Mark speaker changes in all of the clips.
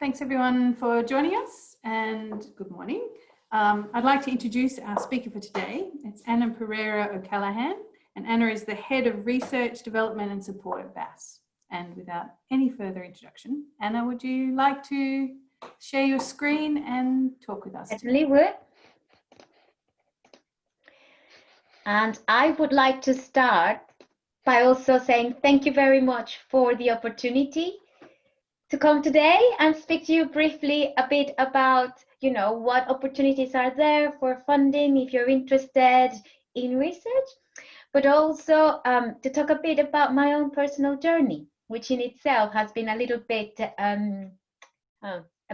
Speaker 1: Thanks everyone for joining us and good morning. I'd like to introduce our speaker for today. It's Anna Pereira-O'Callaghan, and Anna is the Head of Research, Development and Support at BAS. And without any further introduction, Anna, would you like to share your screen and talk with us?
Speaker 2: Certainly would. And I would like to start by also saying thank you very much for the opportunity to come today and speak to you briefly a bit about, what opportunities are there for funding if you're interested in research, but also to talk a bit about my own personal journey, which in itself has been a little bit, a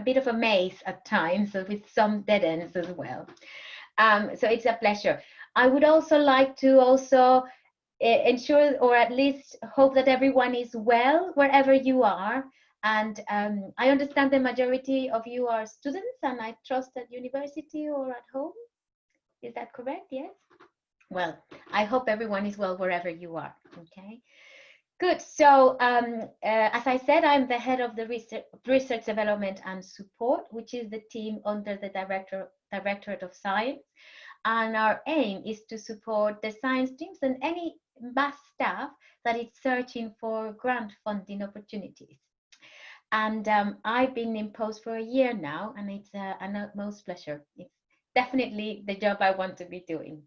Speaker 2: bit of a maze at times, with some dead ends as well. So it's a pleasure. I would also like to ensure, or at least hope, that everyone is well wherever you are. And I understand the majority of you are students, and I trust at university or at home. Is that correct? Yes? Well, I hope everyone is well wherever you are. Okay. Good. So as I said, I'm the head of the research development and support, which is the team under the Directorate of Science. And our aim is to support the science teams and any BAS staff that is searching for grant funding opportunities. And I've been in post for a year now, and it's an utmost pleasure. It's definitely the job I want to be doing.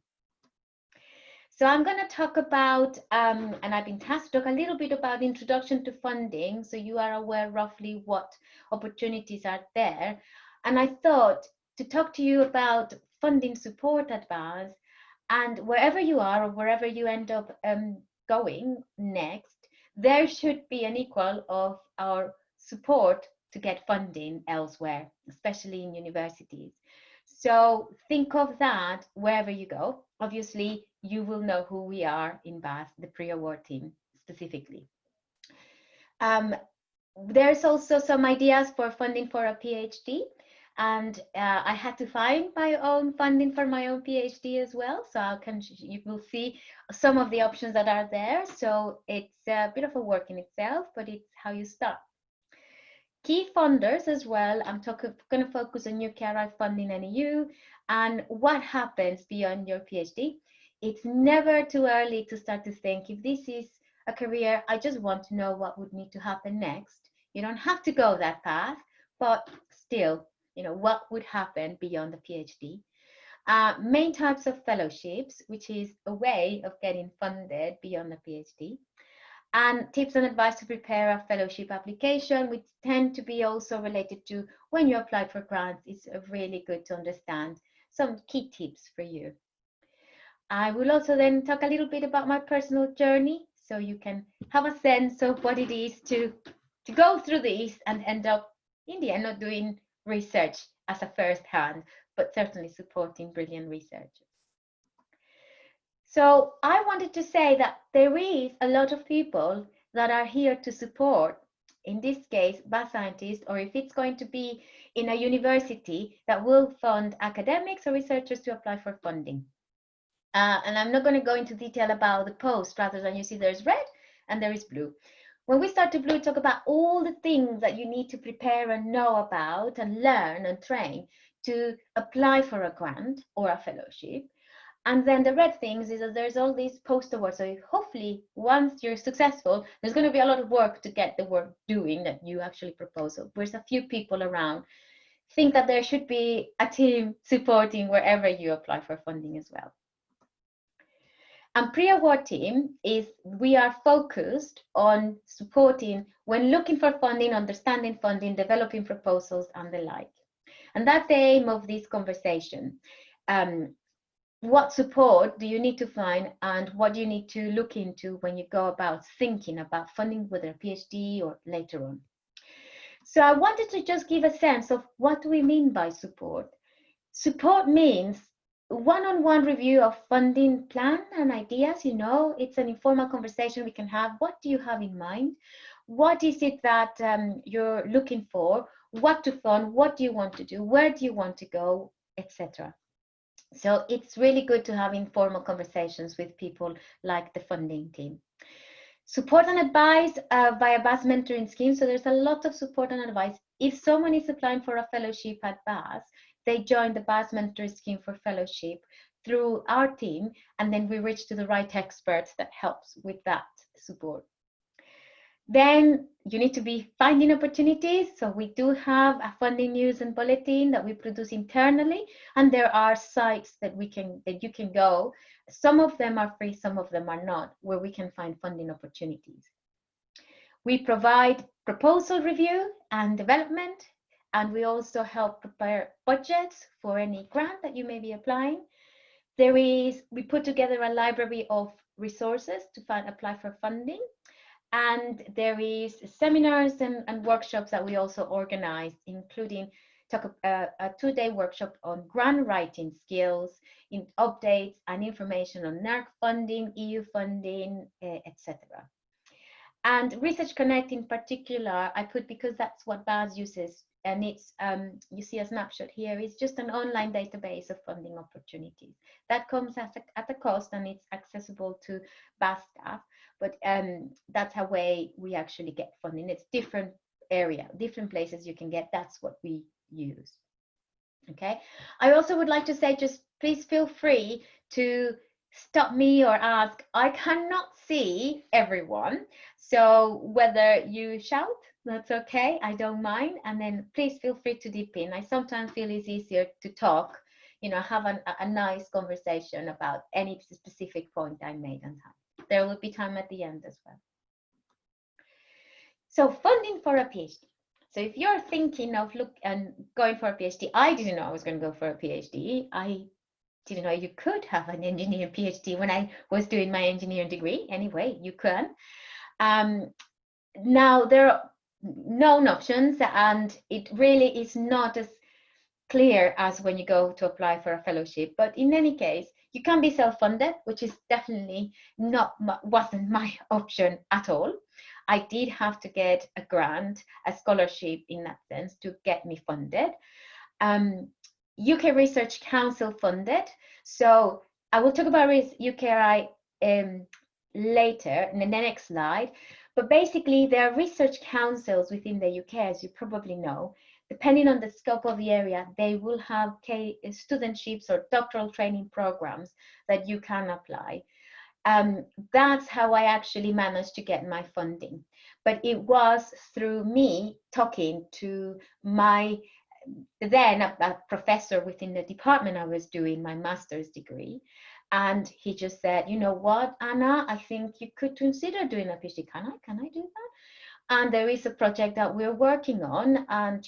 Speaker 2: So I'm going to talk about, and I've been tasked to talk a little bit about introduction to funding, so you are aware roughly what opportunities are there. And I thought to talk to you about funding support at BAS, and wherever you are or wherever you end up going next, there should be an equal of our support to get funding elsewhere, especially in universities. So think of that wherever you go. Obviously, you will know who we are in BAS, the pre-award team specifically. There's also some ideas for funding for a PhD. And I had to find my own funding for my own PhD as well. So you will see some of the options that are there. So it's a bit of a work in itself, but it's how you start. Key funders as well. I'm going to focus on UKRI funding and EU and what happens beyond your PhD. It's never too early to start to think, if this is a career, I just want to know what would need to happen next. You don't have to go that path, but still, what would happen beyond the PhD. Main types of fellowships, which is a way of getting funded beyond the PhD. And tips and advice to prepare a fellowship application, which tend to be also related to when you apply for grants. It's really good to understand some key tips for you. I will also then talk a little bit about my personal journey, so you can have a sense of what it is to go through this and end up in the end not doing research as a first hand, but certainly supporting brilliant researchers. So I wanted to say that there is a lot of people that are here to support, in this case, BAS scientists, or if it's going to be in a university that will fund academics or researchers to apply for funding. And I'm not going to go into detail about the post, rather than you see there's red and there is blue. When we start to blue, talk about all the things that you need to prepare and know about and learn and train to apply for a grant or a fellowship. And then the red things is that there's all these post awards. So hopefully, once you're successful, there's going to be a lot of work to get the work doing that you actually propose. So there's a few people around. Think that there should be a team supporting wherever you apply for funding as well. And pre-award team is, we are focused on supporting when looking for funding, understanding funding, developing proposals and the like. And that's the aim of this conversation. What support do you need to find, and what do you need to look into when you go about thinking about funding, whether a PhD or later on? So I wanted to just give a sense of what do we mean by support. Support means one-on-one review of funding plan and ideas. It's an informal conversation we can have. What do you have in mind? What is it that you're looking for? What to fund? What do you want to do? Where do you want to go, etc. So it's really good to have informal conversations with people like the funding team. Support and advice via BAS mentoring scheme. So there's a lot of support and advice. If someone is applying for a fellowship at BAS, they join the BAS mentoring scheme for fellowship through our team, and then we reach to the right experts that helps with that support. Then you need to be finding opportunities. So we do have a funding news and bulletin that we produce internally, and there are sites that you can go. Some of them are free, some of them are not, where we can find funding opportunities. We provide proposal review and development, and we also help prepare budgets for any grant that you may be applying. We put together a library of resources to apply for funding. And there is seminars and workshops that we also organize, including a 2-day workshop on grant writing skills, in updates and information on NERC funding, EU funding, etc. And Research Connect in particular, I put because that's what BAS uses. And it's, you see a snapshot here, it's just an online database of funding opportunities. That comes at a cost, and it's accessible to BAS staff. But that's a way we actually get funding. It's different different places you can get. That's what we use. Okay. I also would like to say, just please feel free to stop me or ask. I cannot see everyone. So whether you shout, that's okay. I don't mind. And then please feel free to dip in. I sometimes feel it's easier to talk, have a nice conversation about any specific point I made on time. There will be time at the end as well. So funding for a PhD. So if you're thinking of going for a PhD, I didn't know I was going to go for a PhD. I didn't know you could have an engineering PhD when I was doing my engineering degree. Anyway, you can. Now there are known options, and it really is not as clear as when you go to apply for a fellowship. But in any case, you can be self-funded, which is definitely wasn't my option at all. I did have to get a grant, a scholarship in that sense, to get me funded. UK Research Council funded. So I will talk about UKRI later in the next slide. But basically, there are research councils within the UK, as you probably know. Depending on the scope of the area, they will have studentships or doctoral training programs that you can apply. That's how I actually managed to get my funding. But it was through me talking to my then a professor within the department I was doing my master's degree. And he just said, you know what, Anna, I think you could consider doing a PhD. Can I do that? And there is a project that we're working on, and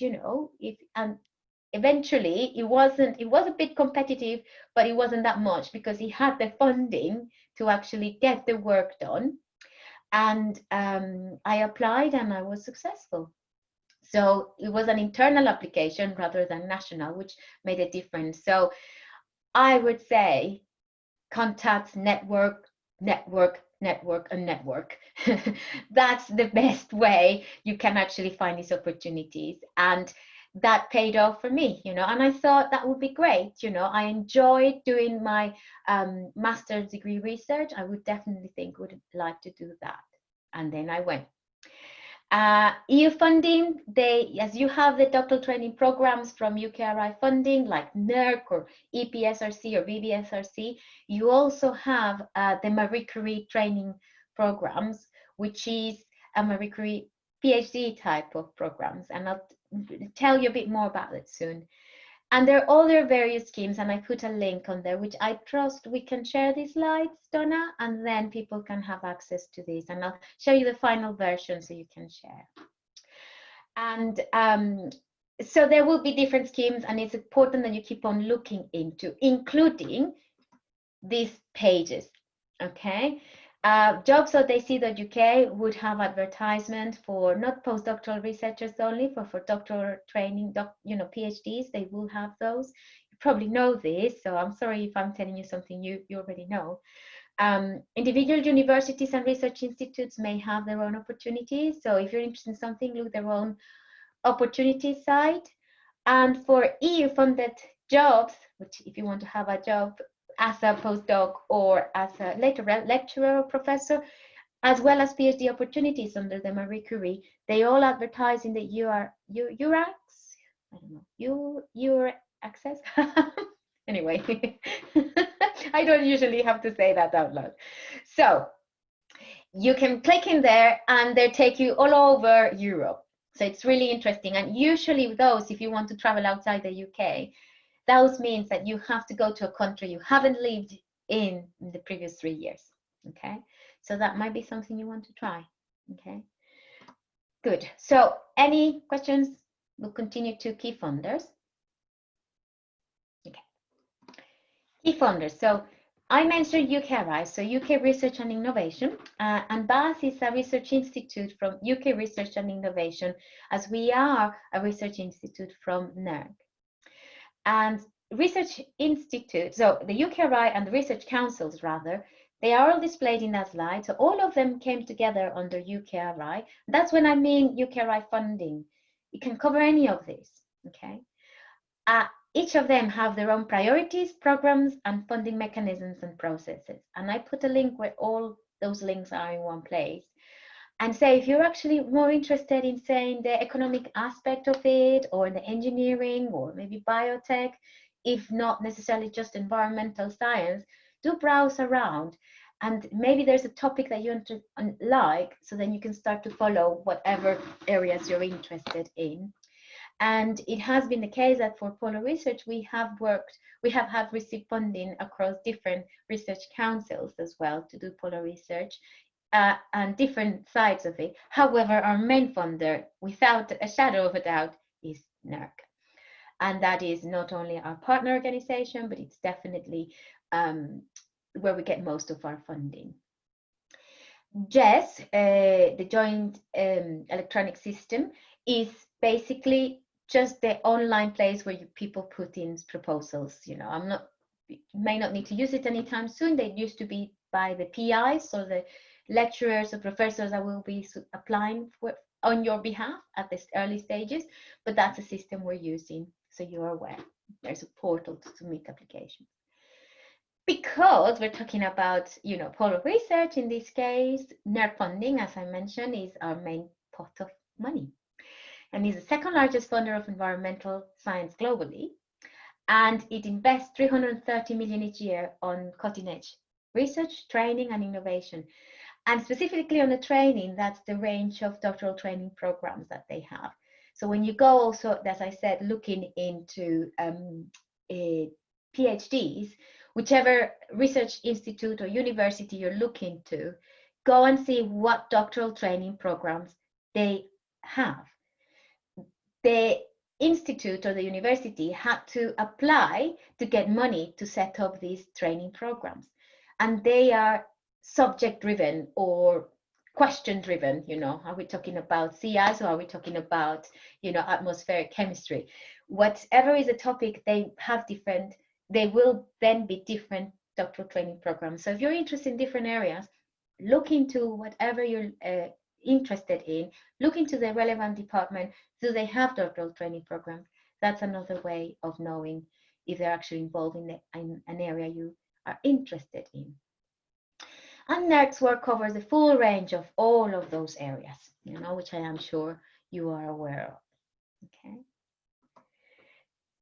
Speaker 2: eventually it was a bit competitive, but it wasn't that much because he had the funding to actually get the work done. And I applied and I was successful. So it was an internal application rather than national, which made a difference. So I would say contacts, network, and network. That's the best way you can actually find these opportunities. And that paid off for me, and I thought that would be great. I enjoyed doing my master's degree research. I would definitely would like to do that. And then I went. EU funding, as you have the doctoral training programs from UKRI funding, like NERC or EPSRC or VBSRC, you also have the Marie Curie training programs, which is a Marie Curie PhD type of programs. And I'll tell you a bit more about it soon. And there are other various schemes, and I put a link on there, which I trust we can share these slides, Donna, and then people can have access to these. And I'll show you the final version so you can share. And so there will be different schemes, and it's important that you keep on looking into, including these pages, okay? Jobs.ac.uk would have advertisement for not postdoctoral researchers only, but for doctoral training, PhDs, they will have those. You probably know this, so I'm sorry if I'm telling you something you already know. Individual universities and research institutes may have their own opportunities. So if you're interested in something, look their own opportunity site. And for EU-funded jobs, which if you want to have a job as a postdoc or as a later lecturer or professor, as well as PhD opportunities under the Marie Curie. They all advertise in the URAX, I don't know, your access. Anyway, I don't usually have to say that out loud. So you can click in there and they take you all over Europe. So it's really interesting. And usually those, if you want to travel outside the UK, those means that you have to go to a country you haven't lived in the previous 3 years. Okay, so that might be something you want to try. Okay, good. So any questions? We'll continue to key funders. Okay, key funders. So I mentioned UKRI, so UK Research and Innovation, and BAS is a research institute from UK Research and Innovation, as we are a research institute from NERC. And research institute, so the UKRI and the research councils rather, they are all displayed in that slide. So all of them came together under UKRI. That's when I mean UKRI funding. You can cover any of these, okay? Each of them have their own priorities, programs, and funding mechanisms and processes. And I put a link where all those links are in one place. And say, if you're actually more interested in saying the economic aspect of it, or the engineering, or maybe biotech, if not necessarily just environmental science, do browse around. And maybe there's a topic that you like, so then you can start to follow whatever areas you're interested in. And it has been the case that for polar research, we have received funding across different research councils as well to do polar research. And different sides of it. However, our main funder, without a shadow of a doubt, is NERC. And that is not only our partner organization, but it's definitely where we get most of our funding. JES, the Joint Electronic System, is basically just the online place where people put in proposals. You know, you may not need to use it anytime soon. They used to be by the PIs, so the lecturers or professors that will be applying on your behalf at this early stages, but that's a system we're using, so you're aware. There's a portal to submit applications. Because we're talking about, you know, polar research in this case, NERC funding, as I mentioned, is our main pot of money, and is the second largest funder of environmental science globally, and it invests 330 million each year on cutting-edge research, training, and innovation. And specifically on the training, that's the range of doctoral training programs that they have. So when you go also, as I said, looking into PhDs, whichever research institute or university you're looking to, go and see what doctoral training programs they have. The institute or the university had to apply to get money to set up these training programs. And they are subject driven or question driven. You know, are we talking about CIs or are we talking about, you know, atmospheric chemistry? Whatever is a topic, they will then be different doctoral training programs. So if you're interested in different areas, look into whatever you're interested in, look into the relevant department. Do they have doctoral training programs? That's another way of knowing if they're actually involved in an area you are interested in. And NERC's work covers the full range of all of those areas, you know, which I am sure you are aware of. Okay.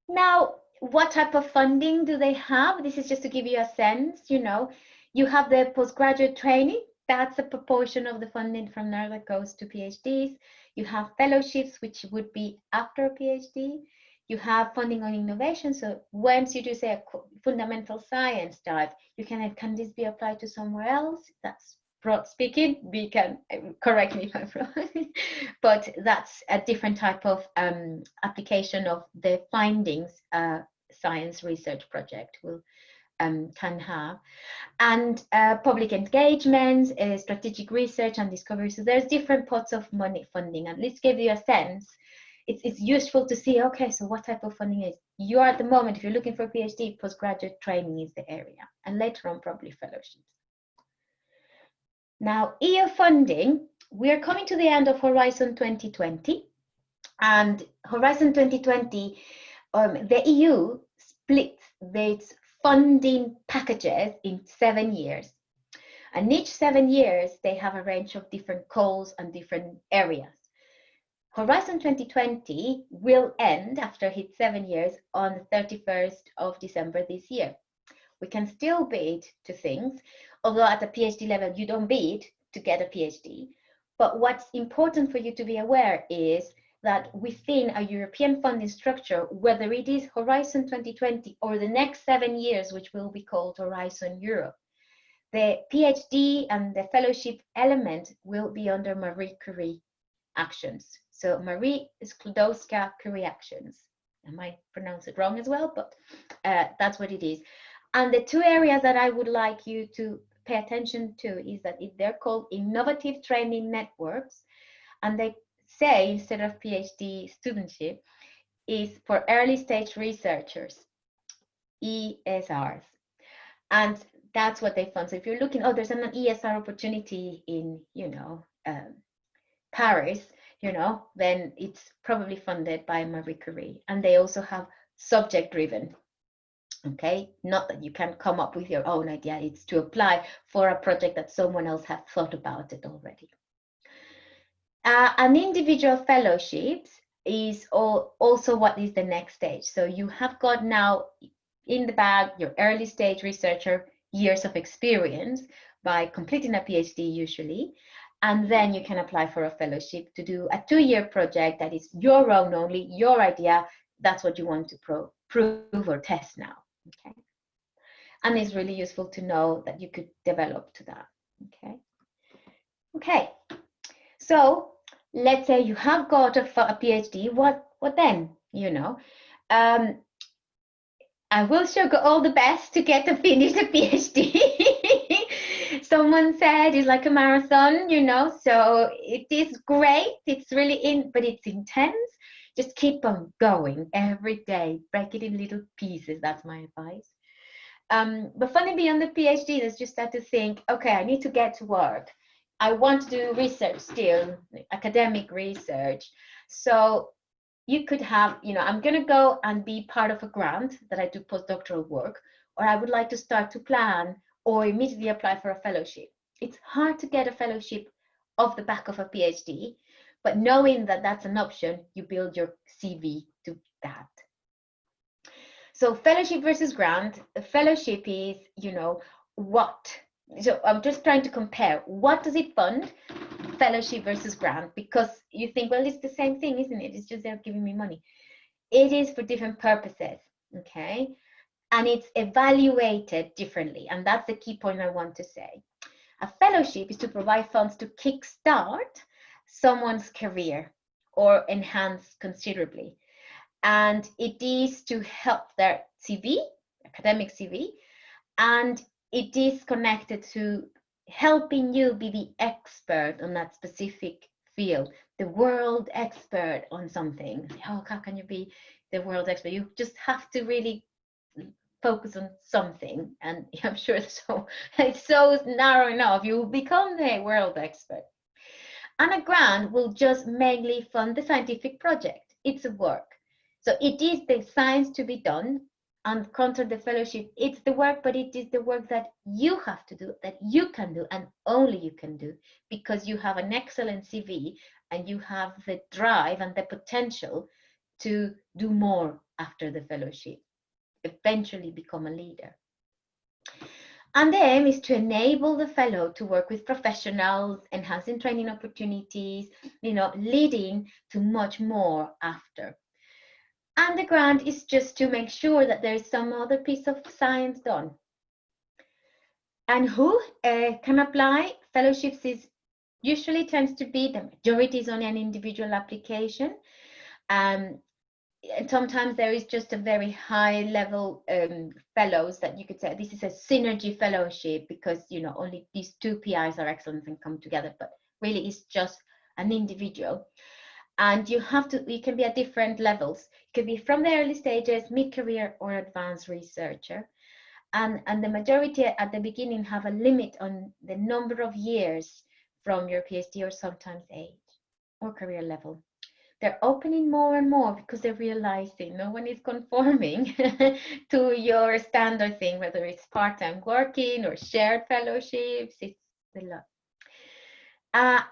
Speaker 2: Now, what type of funding do they have? This is just to give you a sense. You know, you have the postgraduate training. That's a proportion of the funding from NERC that goes to PhDs. You have fellowships, which would be after a PhD. You have funding on innovation. So once you do, say, a fundamental science type, you can this be applied to somewhere else? That's broad speaking. We can correct me if I'm wrong, but that's a different type of application of the findings science research project will can have. And public engagements, strategic research and discovery. So there's different pots of money funding, and let's give you a sense. It's useful to see, okay, so what type of funding is. You are at the moment, if you're looking for a PhD, postgraduate training is the area, and later on probably fellowships. Now, EU funding, we are coming to the end of Horizon 2020, and Horizon 2020, the EU splits its funding packages in 7 years. And each 7 years, they have a range of different calls and different areas. Horizon 2020 will end after its 7 years on the 31st of December this year. We can still bid to things, although at the PhD level, you don't bid to get a PhD. But what's important for you to be aware is that within a European funding structure, whether it is Horizon 2020 or the next 7 years, which will be called Horizon Europe, the PhD and the fellowship element will be under Marie Curie actions. So Marie Skłodowska-Curie actions. I might pronounce it wrong as well, but that's what it is. And the two areas that I would like you to pay attention to is that they're called innovative training networks, and they say instead of PhD studentship is for early stage researchers, ESRs, and that's what they fund. So if you're looking, oh, there's an ESR opportunity in, Paris, then it's probably funded by Marie Curie, and they also have subject driven. Okay, not that you can come up with your own idea, it's to apply for a project that someone else has thought about it already. An individual fellowships is also what is the next stage. So you have got now in the bag your early stage researcher years of experience by completing a PhD usually, and then you can apply for a fellowship to do a 2-year project that is your own only, your idea, that's what you want to prove or test now. Okay, and it's really useful to know that you could develop to that. Okay, so let's say you have got a PhD. What then? I wish you all the best to get to finish the PhD. Someone said it's like a marathon, so it is great. It's really but it's intense. Just keep on going every day. Break it in little pieces. That's my advice. But finally, beyond the PhD, there's just start to think, okay, I need to get to work. I want to do research still, academic research. So you could have, I'm going to go and be part of a grant that I do postdoctoral work, or I would like to start to plan or immediately apply for a fellowship. It's hard to get a fellowship off the back of a PhD, but knowing that that's an option, you build your CV to that. So fellowship versus grant, the fellowship is, what? So I'm just trying to compare, what does it fund, fellowship versus grant? Because you think, well, it's the same thing, isn't it? It's just they're giving me money. It is for different purposes, okay? And it's evaluated differently. And that's the key point I want to say. A fellowship is to provide funds to kickstart someone's career or enhance considerably. And it is to help their CV, academic CV, and it is connected to helping you be the expert on that specific field, the world expert on something. Oh, how can you be the world expert? You just have to really focus on something, and I'm sure it's so narrow enough, you will become the world expert. And a grant will just mainly fund the scientific project. It's a work. So it is the science to be done, and contra the fellowship, it's the work, but it is the work that you have to do, that you can do, and only you can do, because you have an excellent CV and you have the drive and the potential to do more after the fellowship, eventually become a leader. And the aim is to enable the fellow to work with professionals, enhancing training opportunities, leading to much more after. And the grant is just to make sure that there is some other piece of science done. And who can apply? Fellowships is usually tends to be, the majority is on an individual application. And sometimes there is just a very high level fellows that you could say this is a synergy fellowship because only these 2 PIs are excellent and come together, but really it's just an individual. And you can be at different levels. It could be from the early stages, mid-career, or advanced researcher. And the majority at the beginning have a limit on the number of years from your PhD or sometimes age or career level. they're opening more and more because they're realizing no one is conforming to your standard thing, whether it's part-time working or shared fellowships. It's a lot.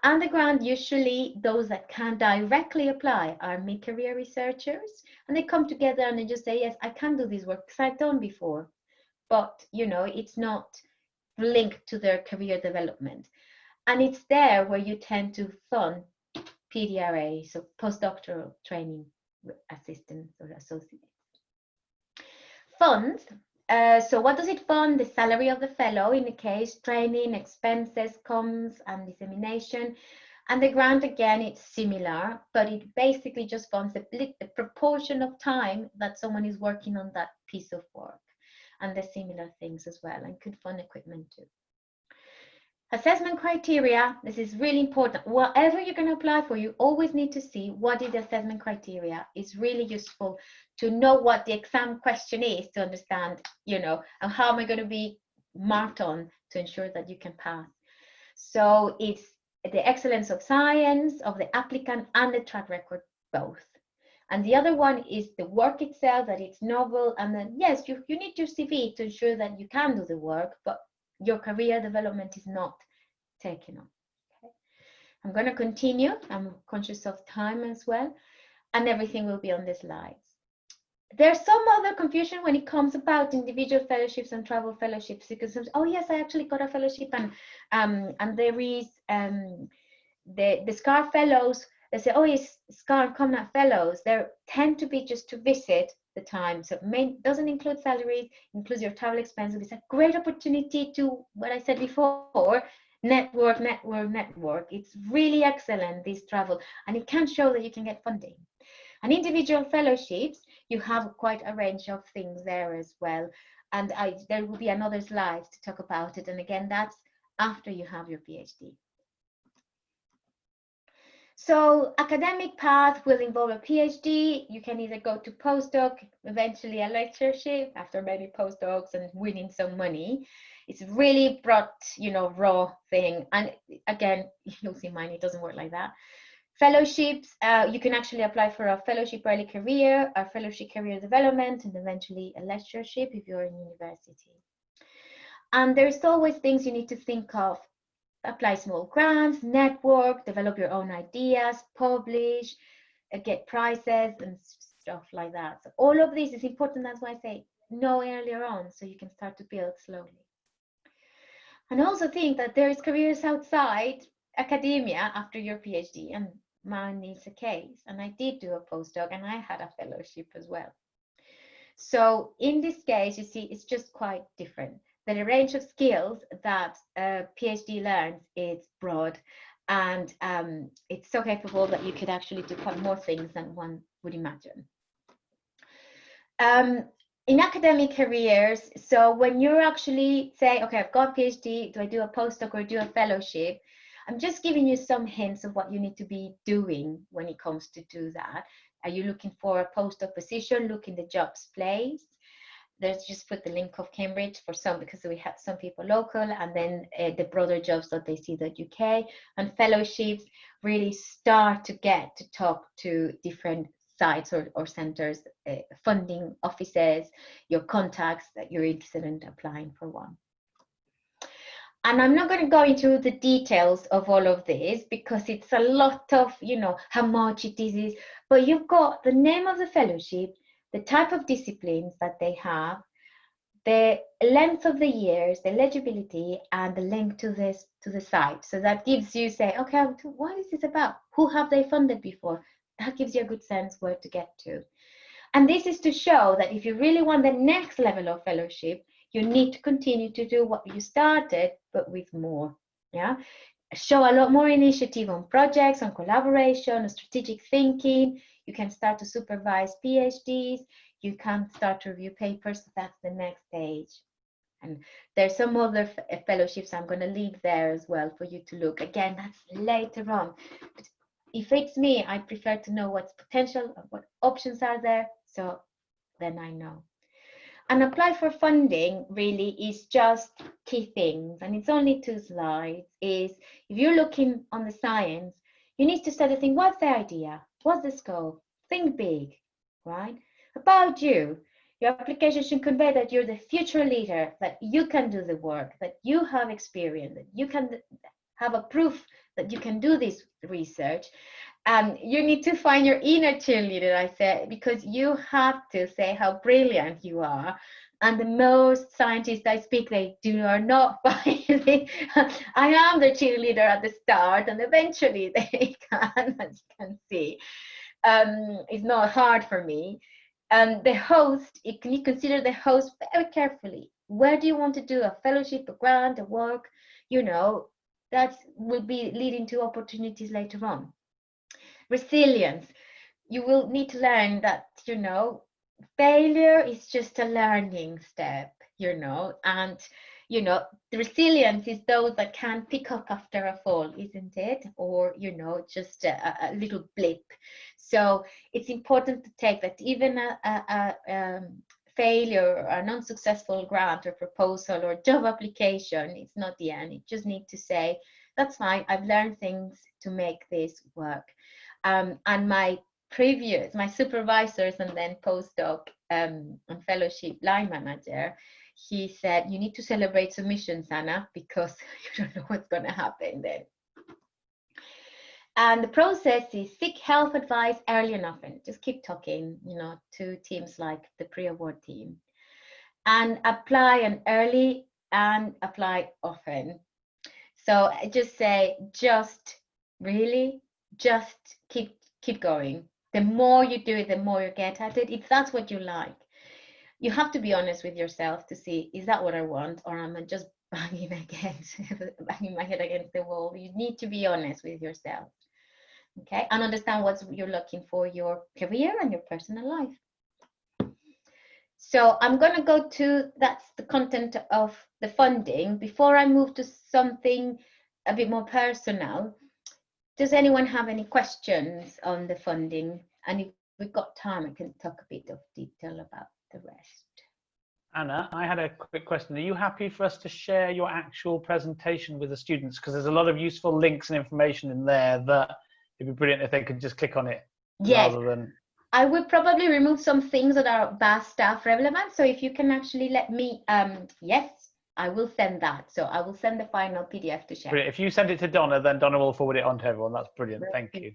Speaker 2: Undergrad, usually those that can directly apply are mid-career researchers, and they come together and they just say, yes, I can do this work because I've done before, but it's not linked to their career development. And it's there where you tend to fund PDRA, so postdoctoral training assistants or associates. Funds. So what does it fund? The salary of the fellow, in the case, training, expenses, comms, and dissemination. And the grant, again, it's similar, but it basically just funds the proportion of time that someone is working on that piece of work. And the similar things as well, and could fund equipment too. Assessment criteria, this is really important. Whatever you're going to apply for, you always need to see what is the assessment criteria. It's really useful to know what the exam question is to understand, and how am I going to be marked on to ensure that you can pass. So it's the excellence of science, of the applicant, and the track record, both. And the other one is the work itself, that it's novel. And then, yes, you need your CV to ensure that you can do the work, but your career development is not taken on. Okay. I'm going to continue. I'm conscious of time as well, and everything will be on the slides. There's some other confusion when it comes about individual fellowships and travel fellowships, because oh yes, I actually got a fellowship, and there is the SCAR fellows. They say, oh yes, SCAR Commonwealth fellows. They tend to be just to visit the time, so it doesn't include salaries, includes your travel expenses. It's a great opportunity to, what I said before, network. It's really excellent, this travel, and it can show that you can get funding. And individual fellowships, you have quite a range of things there as well, and there will be another slide to talk about it, and again, that's after you have your PhD. So academic path will involve a PhD. You can either go to postdoc, eventually a lectureship after many postdocs and winning some money. It's really broad, raw thing. And again, you'll see mine, it doesn't work like that. Fellowships, you can actually apply for a fellowship early career, a fellowship career development, and eventually a lectureship if you're in university. And there's always things you need to think of. Apply small grants, network, develop your own ideas, publish, get prizes and stuff like that. So all of this is important. That's why I say know earlier on, so you can start to build slowly. And also think that there is careers outside academia after your PhD, and mine is a case. And I did do a postdoc, and I had a fellowship as well. So in this case, you see, it's just quite different. The range of skills that a PhD learns is broad, and it's so capable that you could actually do quite more things than one would imagine. In academic careers, so when you're actually say, okay, I've got a PhD, do I do a postdoc or do a fellowship? I'm just giving you some hints of what you need to be doing when it comes to do that. Are you looking for a postdoc position? Look in the jobs place. There's just put the link of Cambridge for some, because we have some people local, and then the broader jobs.ac.uk, and fellowships really start to get to talk to different sites or centers, funding offices, your contacts that you're interested in applying for one. And I'm not going to go into the details of all of this because it's a lot of, how much it is, but you've got the name of the fellowship, the type of disciplines that they have, the length of the years, the eligibility, and the link to the site. So that gives you, say, okay, what is this about? Who have they funded before? That gives you a good sense where to get to. And this is to show that if you really want the next level of fellowship, you need to continue to do what you started, but with more. Yeah. Show a lot more initiative on projects, on collaboration, on strategic thinking. You can start to supervise PhDs. You can start to review papers. So that's the next stage. And there's some other fellowships I'm going to leave there as well for you to look. Again, that's later on. But if it's me, I prefer to know what's potential, what options are there, so then I know. And apply for funding really is just key things, and it's only 2 slides, is if you're looking on the science, You need to start to think, what's the idea? What's the scope? Think big, right? About you. Your application should convey that you're the future leader, that you can do the work, that you have experience, that you can have a proof that you can do this research. And you need to find your inner cheerleader, I said, because you have to say how brilliant you are. And the most scientists I speak, they are not find it. I am the cheerleader at the start, and eventually they can, as you can see. It's not hard for me. The host, you consider the host very carefully. Where do you want to do a fellowship, a grant, a work? You know, that will be leading to opportunities later on. Resilience. You will need to learn that, you know, failure is just a learning step, you know, and, you know, the resilience is those that can pick up after a fall, isn't it? Or, you know, just a little blip. So it's important to take that even a failure, an unsuccessful grant or proposal or job application, it's not the end. You just need to say, that's fine, I've learned things to make this work. And my supervisors and then postdoc and fellowship line manager, he said, you need to celebrate submissions, Anna, because you don't know what's going to happen then. And the process is seek help advice early and often. Just keep talking, you know, to teams like the pre-award team. And apply early and apply often. So I just say, just keep going. The more you do it, the more you get at it. If that's what you like, you have to be honest with yourself to see, is that what I want, or am I just banging my head against the wall? You need to be honest with yourself, okay, and understand what you're looking for your career and your personal life. So I'm going to go to, that's the content of the funding. Before I move to something a bit more personal, does anyone have any questions on the funding? And if we've got time, I can talk a bit of detail about the rest.
Speaker 3: Anna, I had a quick question. Are you happy for us to share your actual presentation with the students? Because there's a lot of useful links and information in there that it'd be brilliant if they could just click on it.
Speaker 2: Yes.
Speaker 3: Rather than...
Speaker 2: I would probably remove some things that are BAS staff relevant. So if you can actually let me, yes, I will send that. So I will send the final PDF to share.
Speaker 3: Brilliant. If you send it to Donna, then Donna will forward it on to everyone. That's brilliant. Thank you.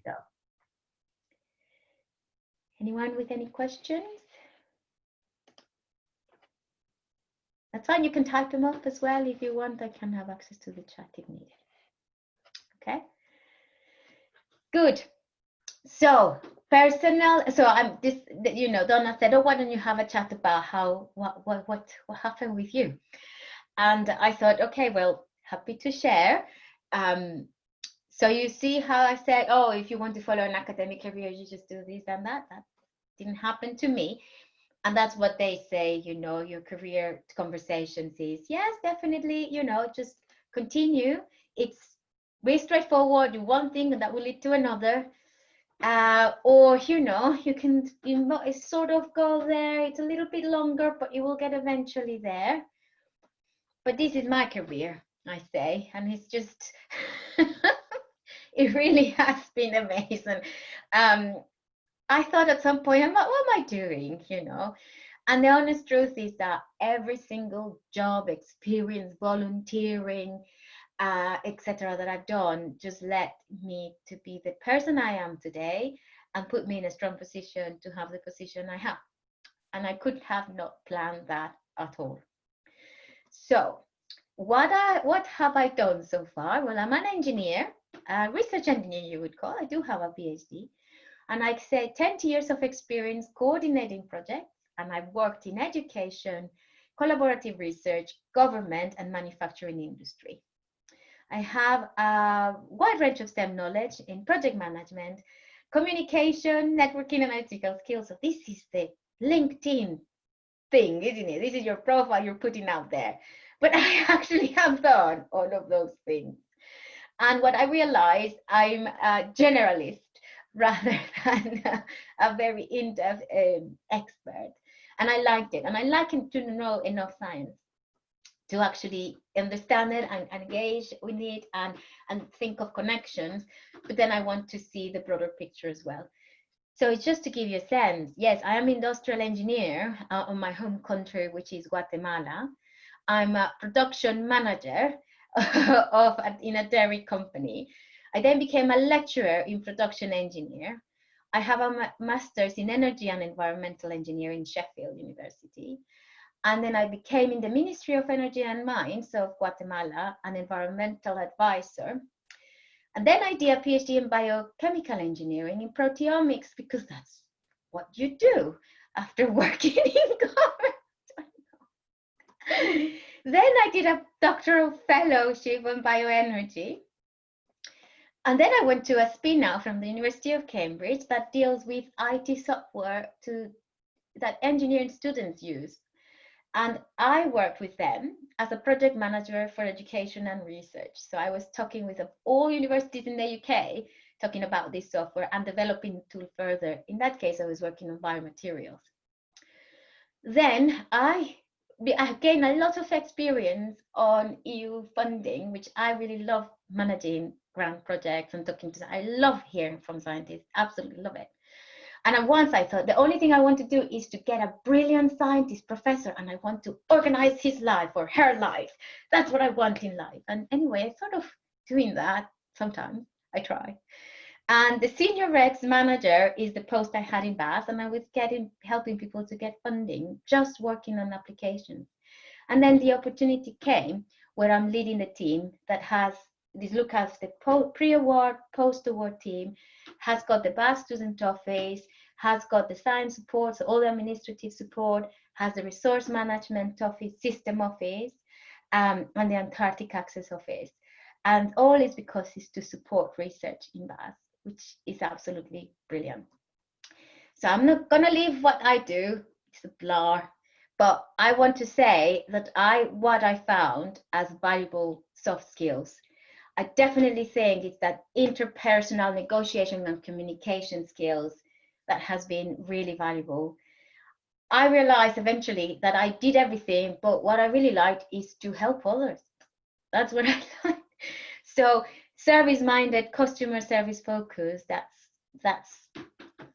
Speaker 2: Anyone with any questions? That's fine. You can type them up as well if you want. I can have access to the chat if needed. Okay. Good. So personal. So I'm this. You know, Donna said, "Oh, why don't you have a chat about how what happened with you?" And I thought, okay, well, happy to share. So you see how I said, oh, if you want to follow an academic career, you just do this and that. That didn't happen to me. And that's what they say, you know, your career conversations is, yes, definitely, you know, just continue. It's very straightforward. Do one thing and that will lead to another. Or, you know, you can sort of go there. It's a little bit longer, but you will get eventually there. But this is my career, I say, and it's just, it really has been amazing. I thought at some point, I'm like, what am I doing, you know? And the honest truth is that every single job, experience, volunteering, etc., that I've done just led me to be the person I am today and put me in a strong position to have the position I have. And I could have not planned that at all. So what have I done so far? Well, I'm an engineer, a research engineer you would call. I do have a PhD. And I'd say 10 years of experience coordinating projects. And I've worked in education, collaborative research, government, and manufacturing industry. I have a wide range of STEM knowledge in project management, communication, networking, and analytical skills. So this is the LinkedIn thing, isn't it? This is your profile you're putting out there. But I actually have done all of those things. And what I realized, I'm a generalist rather than a very in-depth expert. And I liked it. And I like to know enough science. to actually understand it and engage with it and think of connections. But then I want to see the broader picture as well. So it's just to give you a sense. Yes, I am industrial engineer on my home country, which is Guatemala. I'm a production manager in a dairy company. I then became a lecturer in production engineer. I have a master's in energy and environmental engineering in Sheffield University. And then I became in the Ministry of Energy and Mines of Guatemala an environmental advisor. And then I did a PhD in biochemical engineering in proteomics, because that's what you do after working in government. Then I did a doctoral fellowship on bioenergy. And then I went to a spin-out from the University of Cambridge that deals with IT software that engineering students use. And I worked with them as a project manager for education and research. So I was talking with all universities in the UK, talking about this software and developing the tool further. In that case, I was working on biomaterials. Then I gained a lot of experience on EU funding, which I really love managing grant projects and talking to. I love hearing from scientists, absolutely love it. And once I thought the only thing I want to do is to get a brilliant scientist professor, and I want to organize his life or her life. That's what I want in life. And anyway, I sort of doing that sometimes. I try. And the senior regs manager is the post I had in Bath, and I was helping people to get funding, just working on applications. And then the opportunity came where I'm leading the team that looks after the pre-award, post-award team, has got the Bath Student Office, has got the science support, so all the administrative support, has the resource management office, system office, and the Antarctic Access Office. And all is because it's to support research in Bath, which is absolutely brilliant. So I'm not gonna leave what I do, it's a blur, but I want to say that what I found as valuable soft skills, I definitely think it's that interpersonal negotiation and communication skills that has been really valuable. I realized eventually that I did everything, but what I really liked is to help others. That's what I like. So service-minded, customer service focus, that's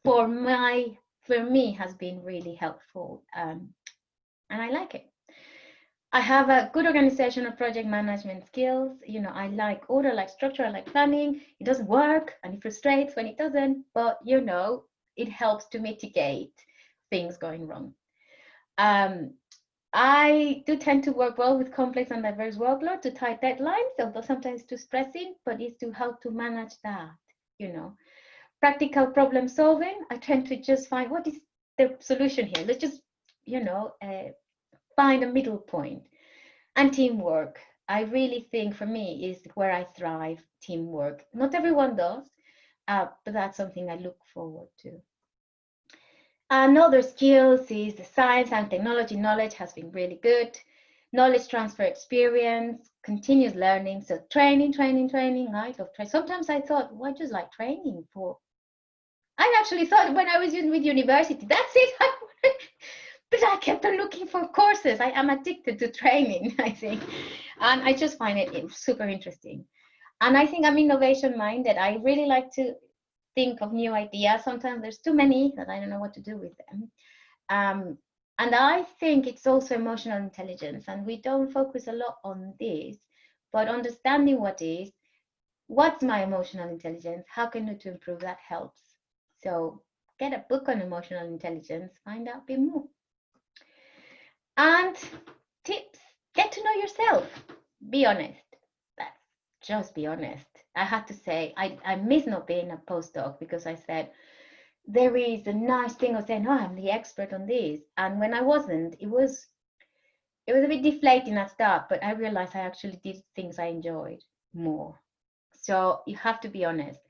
Speaker 2: for me has been really helpful, and I like it. I have a good organizational project management skills. You know, I like order, I like structure, I like planning. It doesn't work and it frustrates when it doesn't, but you know, it helps to mitigate things going wrong. I do tend to work well with complex and diverse workload to tight deadlines, although sometimes too stressing, but it's to help to manage that, you know. Practical problem solving, I tend to just find what is the solution here. Let's just, you know, find a middle point. And teamwork, I really think for me is where I thrive, teamwork. Not everyone does, but that's something I look forward to. Another skills is the science and technology knowledge has been really good. Knowledge transfer experience, continuous learning. So training. I love training. Sometimes I thought, why just like training for? I actually thought when I was with university, that's it. But I kept on looking for courses. I am addicted to training, I think. And I just find it super interesting. And I think I'm innovation minded. I really like to think of new ideas. Sometimes there's too many that I don't know what to do with them. And I think it's also emotional intelligence. And we don't focus a lot on this, but understanding what's my emotional intelligence? How can you to improve that helps. So get a book on emotional intelligence, find out a bit more. And tips, get to know yourself, be honest. That's just be honest. I had to say, I miss not being a postdoc because I said, there is a nice thing of saying, oh, I'm the expert on this. And when I wasn't, it was a bit deflating at start, but I realized I actually did things I enjoyed more. So you have to be honest.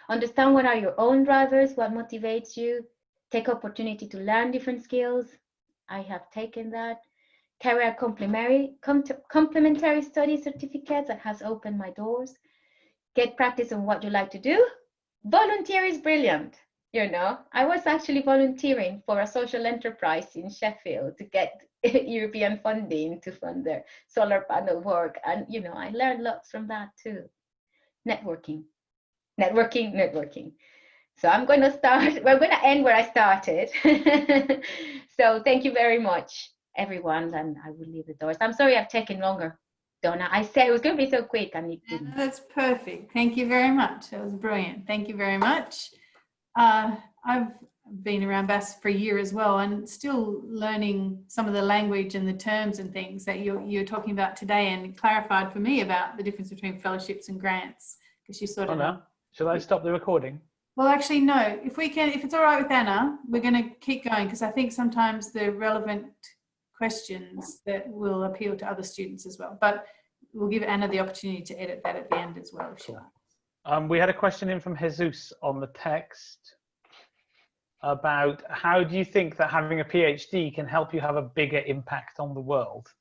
Speaker 2: Understand what are your own drivers, what motivates you, take opportunity to learn different skills. I have taken that. Career complementary study certificates that has opened my doors. Get practice on what you like to do. Volunteer is brilliant. You know, I was actually volunteering for a social enterprise in Sheffield to get European funding to fund their solar panel work. And, you know, I learned lots from that too. Networking. So I'm going to start, we're going to end where I started. So thank you very much, everyone. And I will leave the doors. I'm sorry I've taken longer, Donna. I said it was going to be so quick and it didn't.
Speaker 1: That's perfect. Thank you very much. That was brilliant. Thank you very much. I've been around BAS for a year as well, and still learning some of the language and the terms and things that you're talking about today, and clarified for me about the difference between fellowships and grants, because you sort of...
Speaker 3: Anna, shall I stop the recording?
Speaker 1: Well, actually, no. If it's all right with Anna, we're going to keep going, because I think sometimes the relevant questions that will appeal to other students as well. But we'll give Anna the opportunity to edit that at the end as well, if she likes.
Speaker 3: We had a question in from Jesus on the text about how do you think that having a PhD can help you have a bigger impact on the world?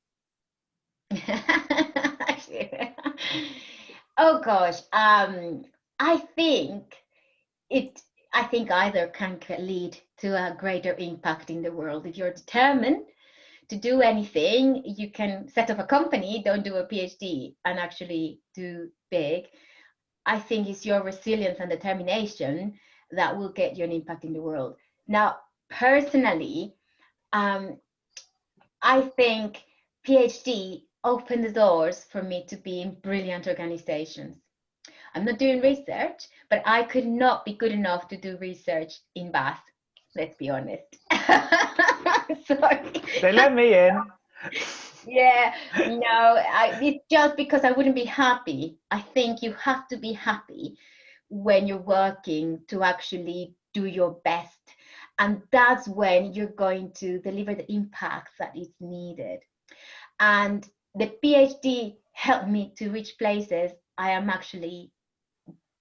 Speaker 2: Oh gosh, I think either can lead to a greater impact in the world. If you're determined to do anything, you can set up a company, don't do a PhD, and actually do big. I think it's your resilience and determination that will get you an impact in the world. Now, personally, I think PhD opened the doors for me to be in brilliant organizations. I'm not doing research, but I could not be good enough to do research in BAS. Let's be honest. Sorry.
Speaker 3: They let me in.
Speaker 2: Yeah, no, it's just because I wouldn't be happy. I think you have to be happy when you're working to actually do your best. And that's when you're going to deliver the impact that is needed. And the PhD helped me to reach places I am actually,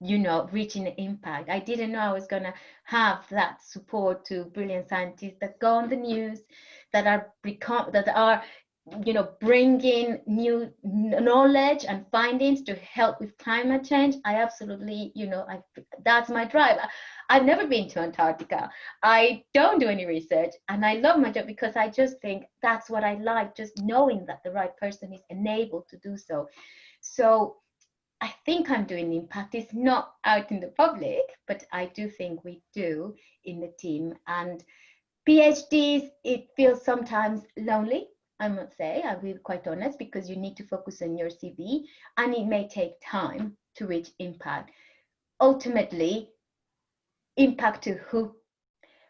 Speaker 2: you know, reaching the impact. I didn't know I was going to have that support to brilliant scientists that go on the news, that are you know, bringing new knowledge and findings to help with climate change. I absolutely, you know, that's my drive. I've never been to Antarctica. I don't do any research, and I love my job because I just think that's what I like, just knowing that the right person is enabled to do so. So I think I'm doing impact. It's not out in the public, but I do think we do in the team. And PhDs, it feels sometimes lonely, I must say. I'll be quite honest, because you need to focus on your CV and it may take time to reach impact. Ultimately, impact to who?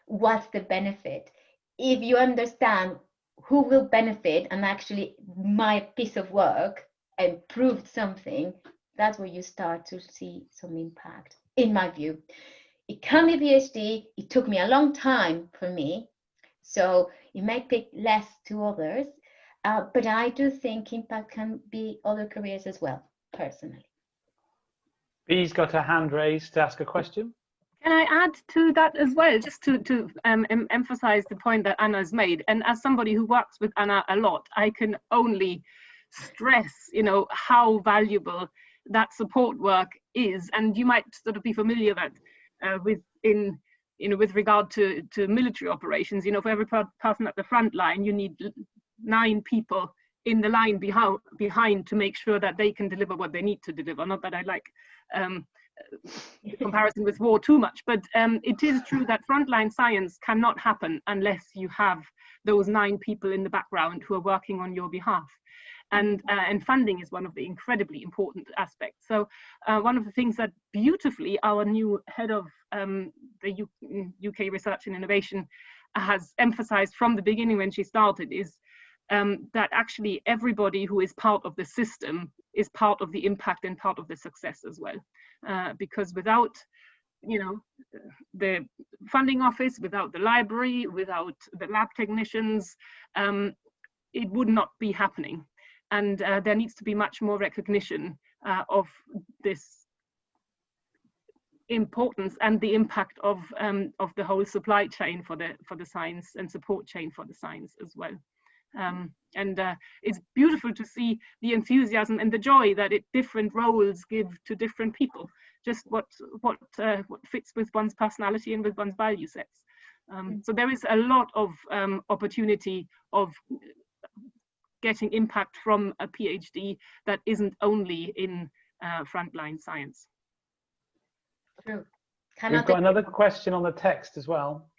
Speaker 2: What's the benefit? If you understand who will benefit and actually my piece of work improved something, that's where you start to see some impact, in my view. It can be PhD. It took me a long time for me, so it might take less to others, but I do think impact can be other careers as well, personally.
Speaker 3: Bee's got her hand raised to ask a question.
Speaker 4: Can I add to that as well, just to emphasize the point that Anna's made? And as somebody who works with Anna a lot, I can only stress, you know, how valuable that support work is. And you might sort of be familiar that with regard to military operations, you know, for every person at the front line, you need 9 people in the line behind to make sure that they can deliver what they need to deliver. Not that I like the comparison with war too much, but it is true that frontline science cannot happen unless you have those 9 people in the background who are working on your behalf. And funding is one of the incredibly important aspects. So one of the things that beautifully our new head of the UK Research and Innovation has emphasized from the beginning when she started is that actually everybody who is part of the system is part of the impact and part of the success as well. Because without, you know, the funding office, without the library, without the lab technicians, it would not be happening. And there needs to be much more recognition of this importance and the impact of the whole supply chain for the science and support chain for the science as well. It's beautiful to see the enthusiasm and the joy that different roles give to different people. just what fits with one's personality and with one's value sets. So there is a lot of opportunity of getting impact from a PhD that isn't only in frontline science.
Speaker 2: True.
Speaker 3: We've got another question on the text as well.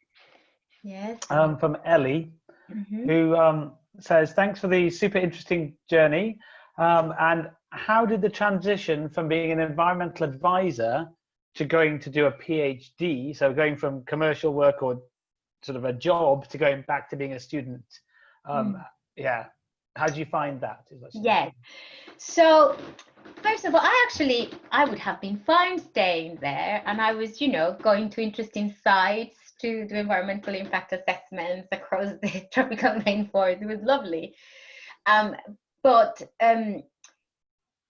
Speaker 2: Yes.
Speaker 3: From Ellie, who says, thanks for the super interesting journey. And how did the transition from being an environmental advisor to going to do a PhD, so going from commercial work or sort of a job to going back to being a student? Yeah. How do you find that?
Speaker 2: Yes. So first of all, I would have been fine staying there, and I was, going to interesting sites to do environmental impact assessments across the tropical rainforest. It was lovely. But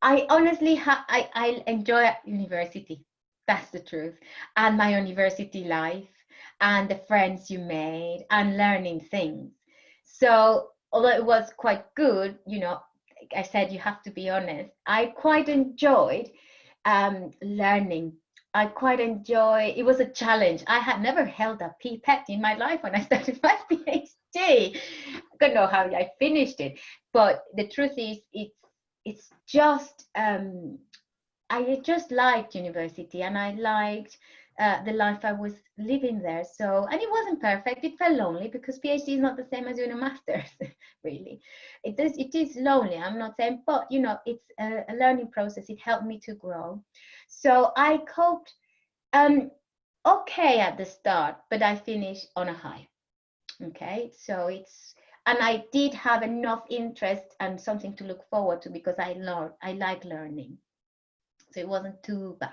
Speaker 2: I honestly, I enjoy university. That's the truth. And my university life and the friends you made and learning things. So although it was quite good, I said you have to be honest, I quite enjoyed learning. I quite enjoy, it was a challenge. I had never held a pipette in my life when I started my PhD. I don't know how I finished it, but the truth is it's just, I just liked university, and I liked the life I was living there. So, and it wasn't perfect. It felt lonely because PhD is not the same as doing a master's, really. It is lonely, I'm not saying, but it's a learning process. It helped me to grow. So I coped okay at the start, but I finished on a high. Okay, so and I did have enough interest and something to look forward to because I like learning. So it wasn't too bad.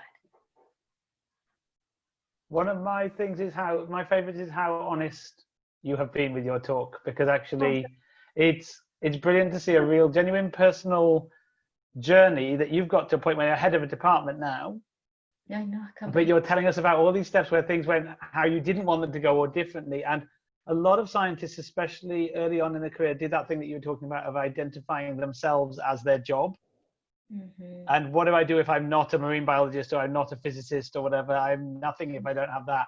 Speaker 3: One of my things is my favorite is how honest you have been with your talk, because actually it's brilliant to see a real genuine personal journey that you've got to a point where you're head of a department now.
Speaker 2: Yeah, I know.
Speaker 3: But you're telling us about all these steps where things went how you didn't want them to go or differently. And a lot of scientists, especially early on in their career, did that thing that you were talking about of identifying themselves as their job. And what do I do if I'm not a marine biologist or I'm not a physicist or whatever? I'm nothing if I don't have that.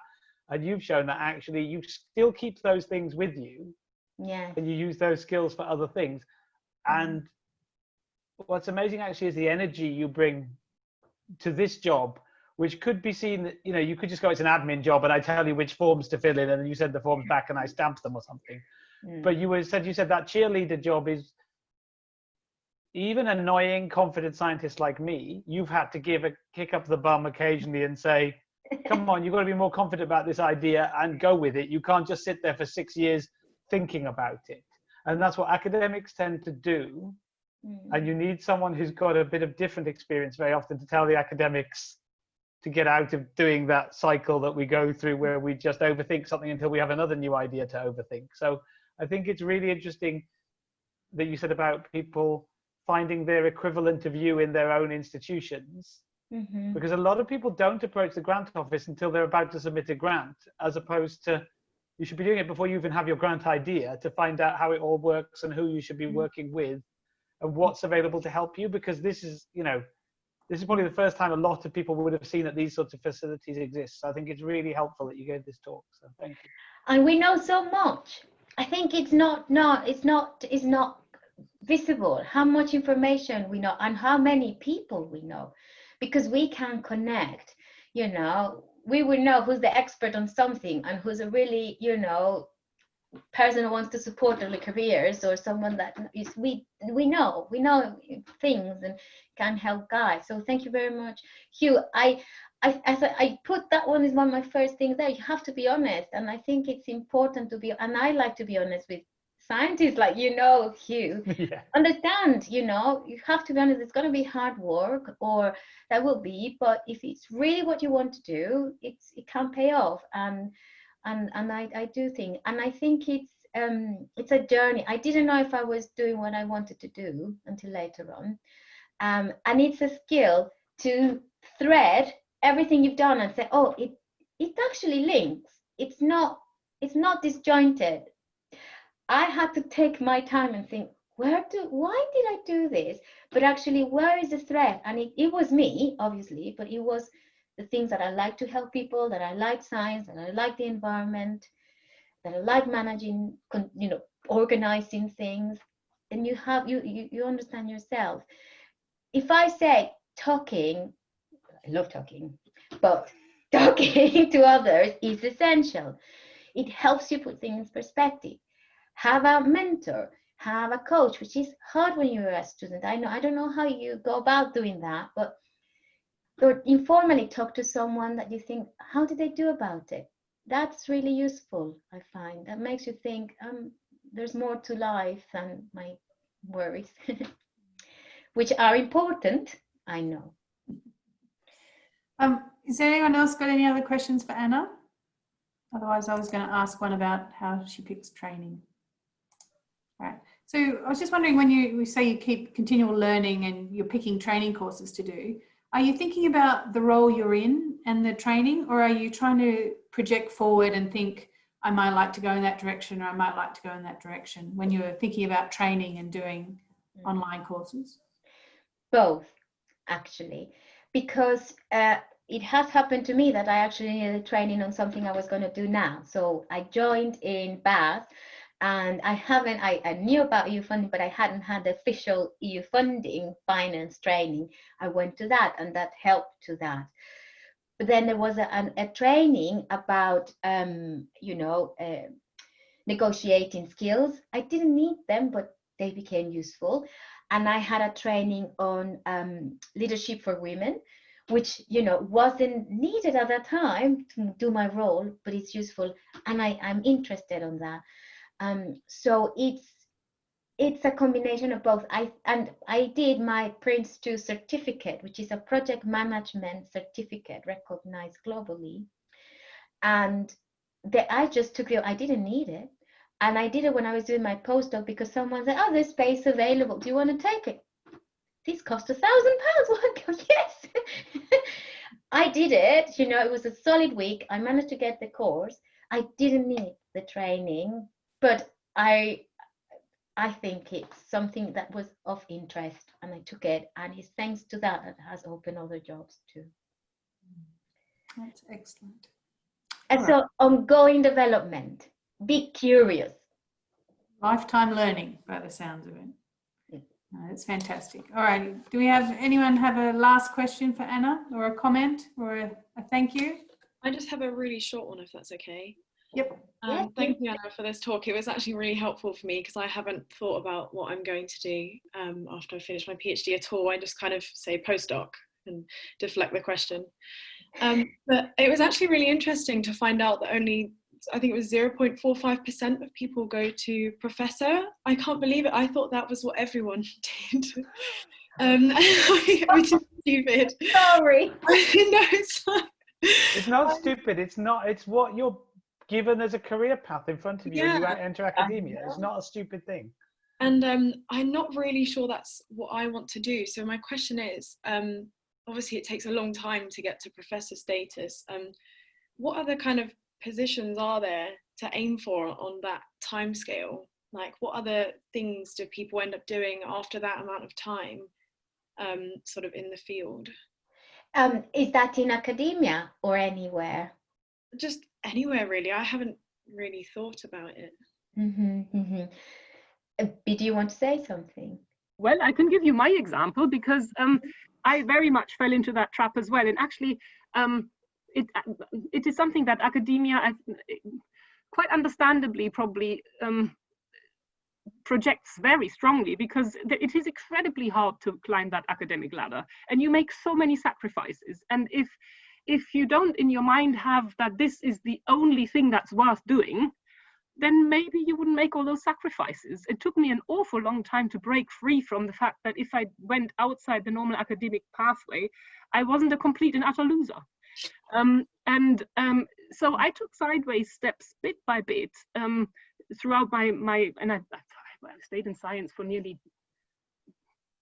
Speaker 3: And you've shown that actually you still keep those things with you.
Speaker 2: Yeah.
Speaker 3: And you use those skills for other things. And what's amazing actually is the energy you bring to this job, which could be seen, you could just go, it's an admin job and I tell you which forms to fill in and then you send the forms back and I stamp them or something. But you said that cheerleader job is, even annoying, confident scientists like me, you've had to give a kick up the bum occasionally and say, come on, you've got to be more confident about this idea and go with it. You can't just sit there for 6 years thinking about it. And that's what academics tend to do. And you need someone who's got a bit of different experience very often to tell the academics to get out of doing that cycle that we go through where we just overthink something until we have another new idea to overthink. So I think it's really interesting that you said about people finding their equivalent of you in their own institutions, because a lot of people don't approach the grant office until they're about to submit a grant, as opposed to, you should be doing it before you even have your grant idea to find out how it all works and who you should be working with and what's available to help you, because this is probably the first time a lot of people would have seen that these sorts of facilities exist. So I think it's really helpful that you gave this talk. So thank you.
Speaker 2: And we know so much. I think it's not visible how much information we know and how many people we know, because we can connect. We will know who's the expert on something and who's a really person who wants to support early careers, or someone that is we know things and can help guys. So thank you very much, Hugh. I put that one is one of my first things there. You have to be honest, and I think it's important to be, and I like to be honest with scientists like Hugh. Yeah. Understand, you have to be honest. It's going to be hard work, or that will be, but if it's really what you want to do, it can pay off. And I do think, and I think it's a journey. I didn't know if I was doing what I wanted to do until later on, and it's a skill to thread everything you've done and say, oh, it actually links. It's not disjointed. I had to take my time and think, why did I do this? But actually, where is the thread? And it was me, obviously, but it was the things that I like to help people, that I like science, that I like the environment, that I like managing, organizing things, then you understand yourself. If I say talking, I love talking, but talking to others is essential. It helps you put things in perspective. Have a mentor, have a coach, which is hard when you're a student. I don't know how you go about doing that, but or informally talk to someone that you think, how did they do about it? That's really useful, I find. That makes you think, there's more to life than my worries, which are important, I know.
Speaker 1: Is there anyone else got any other questions for Anna? Otherwise, I was going to ask one about how she picks training. All right. So I was just wondering, when you say you keep continual learning and you're picking training courses to do, are you thinking about the role you're in and the training, or are you trying to project forward and think, I might like to go in that direction, or I might like to go in that direction, when you're thinking about training and doing online courses?
Speaker 2: Both, actually, because it has happened to me that I actually needed training on something I was going to do now. So I joined in Bath, and I knew about EU funding, but I hadn't had the official EU funding finance training. I went to that, and that helped to that. But then there was a training about, negotiating skills. I didn't need them, but they became useful. And I had a training on leadership for women, which, wasn't needed at that time to do my role, but it's useful. And I'm interested on that. So it's a combination of both. I did my Prince 2 certificate, which is a project management certificate recognized globally. And I just took it, I didn't need it. And I did it when I was doing my postdoc because someone said, oh, there's space available. Do you want to take it? This cost £1,000. Yes. I did it. It was a solid week. I managed to get the course. I didn't need the training, but I think it's something that was of interest, and I took it, and it's thanks to that it has opened other jobs too.
Speaker 1: That's excellent.
Speaker 2: And so ongoing development, be curious.
Speaker 1: Lifetime learning, by the sounds of it. That's fantastic. All right. Do we have anyone have a last question for Anna, or a comment, or a thank you?
Speaker 5: I just have a really short one, if that's okay.
Speaker 1: Yep.
Speaker 5: Thank you, Anna, for this talk. It was actually really helpful for me because I haven't thought about what I'm going to do after I finish my PhD at all. I just kind of say postdoc and deflect the question. But it was actually really interesting to find out that only, I think it was 0.45% of people go to professor. I can't believe it. I thought that was what everyone did. Which is stupid.
Speaker 2: Sorry.
Speaker 5: No, it's fine.
Speaker 3: It's not stupid. It's not. It's what you're given as a career path in front of you when you enter academia. It's not a stupid thing.
Speaker 5: And I'm not really sure that's what I want to do. So my question is, obviously it takes a long time to get to professor status. What other kind of positions are there to aim for on that timescale? Like, what other things do people end up doing after that amount of time, sort of in the field?
Speaker 2: Is that in academia or anywhere?
Speaker 5: Just anywhere, really. I haven't really thought about it.
Speaker 2: Do you want to say something?
Speaker 4: Well, I can give you my example because I very much fell into that trap as well. And actually, it is something that academia, quite understandably, probably projects very strongly, because it is incredibly hard to climb that academic ladder, and you make so many sacrifices. And if you don't in your mind have that this is the only thing that's worth doing, then maybe you wouldn't make all those sacrifices. It took me an awful long time to break free from the fact that if I went outside the normal academic pathway, I wasn't a complete and utter loser. So I took sideways steps bit by bit throughout my and I stayed in science for nearly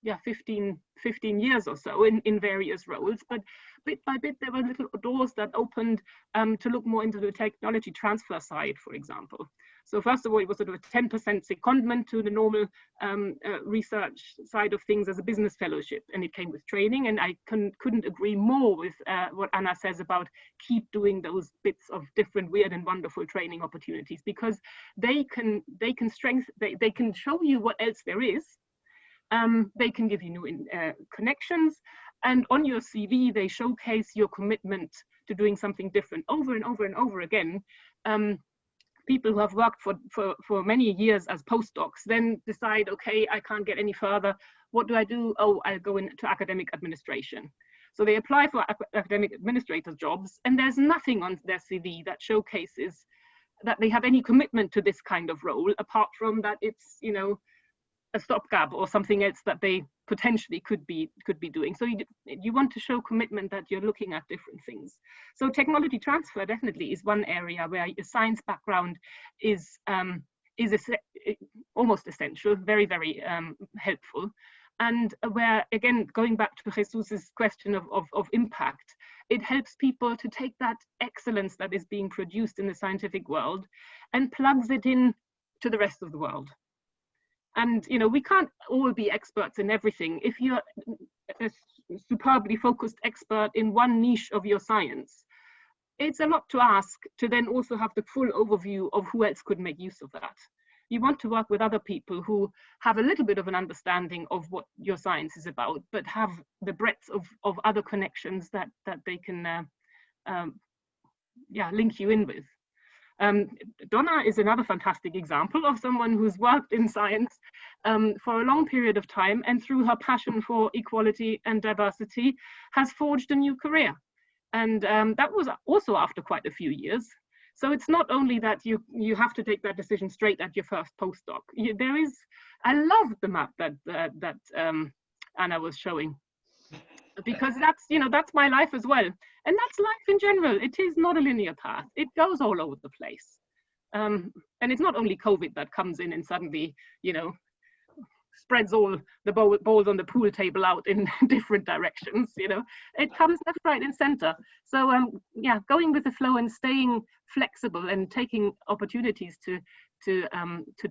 Speaker 4: 15 years or so in various roles, but bit by bit there were little doors that opened to look more into the technology transfer side, for example. So first of all, it was sort of a 10% secondment to the normal research side of things as a business fellowship, and it came with training. And I couldn't agree more with what Anna says about keep doing those bits of different weird and wonderful training opportunities, because they can show you what else there is. They can give you new connections, and on your CV they showcase your commitment to doing something different over and over and over again. People who have worked for many years as postdocs then decide, okay, I can't get any further. What do I do? Oh, I'll go into academic administration. So they apply for academic administrator jobs, and there's nothing on their CV that showcases that they have any commitment to this kind of role, apart from that it's, you know, a stopgap or something else that they potentially could be doing. So you want to show commitment that you're looking at different things. So technology transfer definitely is one area where a science background is almost essential, very, very helpful. And where, again, going back to Jesus's question of impact, it helps people to take that excellence that is being produced in the scientific world and plugs it in to the rest of the world. And, you know, we can't all be experts in everything. If you're a superbly focused expert in one niche of your science, it's a lot to ask to then also have the full overview of who else could make use of that. You want to work with other people who have a little bit of an understanding of what your science is about, but have the breadth of other connections that they can link you in with. Donna is another fantastic example of someone who's worked in science for a long period of time, and through her passion for equality and diversity has forged a new career. And that was also after quite a few years. So it's not only that you have to take that decision straight at your first postdoc. I love the map that Anna was showing, because that's my life as well. And that's life in general. It is not a linear path. It goes all over the place. And it's not only COVID that comes in and suddenly, you know, spreads all the balls on the pool table out in different directions, you know. It comes left, right, and center. So going with the flow and staying flexible and taking opportunities to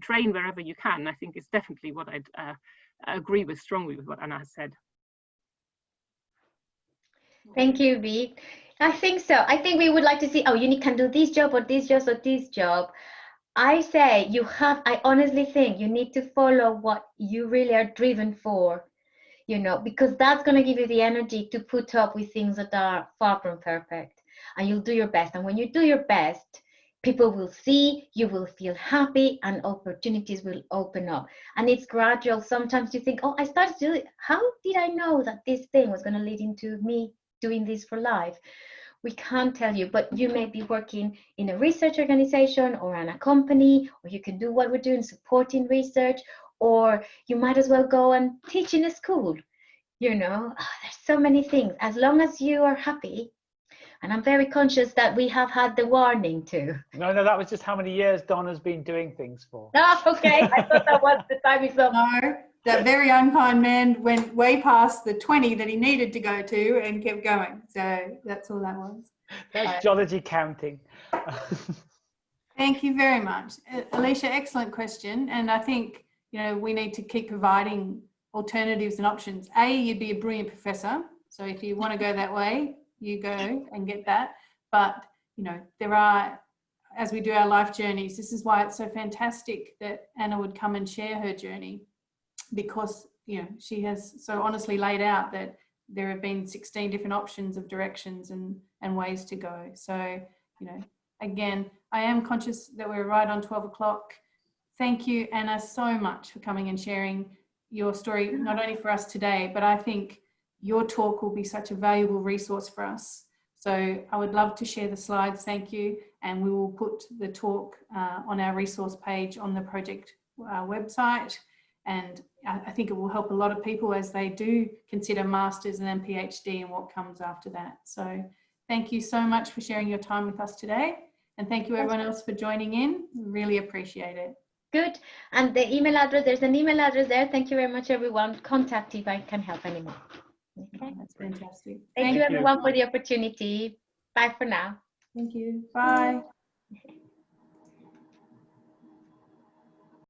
Speaker 4: train wherever you can, I think is definitely what I'd agree with strongly with what Anna has said.
Speaker 2: Thank you, Vi. I think so. I think we would like to see, oh, you can do this job or this job or this job. I say I honestly think you need to follow what you really are driven for, you know, because that's going to give you the energy to put up with things that are far from perfect, and you'll do your best. And when you do your best, people will see, you will feel happy, and opportunities will open up. And it's gradual. Sometimes you think, oh, I started to do it. How did I know that this thing was going to lead into me doing this for life? We can't tell you, but you may be working in a research organization or in a company, or you can do what we're doing, supporting research, or you might as well go and teach in a school. You know, there's so many things, as long as you are happy. And I'm very conscious that we have had the warning too.
Speaker 3: No, that was just how many years Donna's been doing things for.
Speaker 2: Oh, okay, I thought that was the time is up.
Speaker 1: No, that very unkind man went way past the 20 that he needed to go to and kept going. So that's all that was.
Speaker 3: That's geology counting.
Speaker 1: Thank you very much. Alicia, excellent question. And I think, you know, we need to keep providing alternatives and options. You'd be a brilliant professor. So if you want to go that way, you go and get that. But, you know, there are, as we do our life journeys, this is why it's so fantastic that Anna would come and share her journey, because, you know, she has so honestly laid out that there have been 16 different options of directions and ways to go. So, you know, again, I am conscious that we're right on 12 o'clock. Thank you, Anna, so much for coming and sharing your story, not only for us today, but I think your talk will be such a valuable resource for us. So I would love to share the slides. Thank you. And we will put the talk on our resource page on the project website. And I think it will help a lot of people as they do consider masters and then PhD and what comes after that. So thank you so much for sharing your time with us today. And thank you everyone else for joining in. Really appreciate it.
Speaker 2: Good. And the email address, there's an email address there. Thank you very much, everyone. Contact if I can help anymore. Okay.
Speaker 1: That's fantastic.
Speaker 2: Thank you, everyone, for the opportunity. Bye for now.
Speaker 1: Thank you. Bye.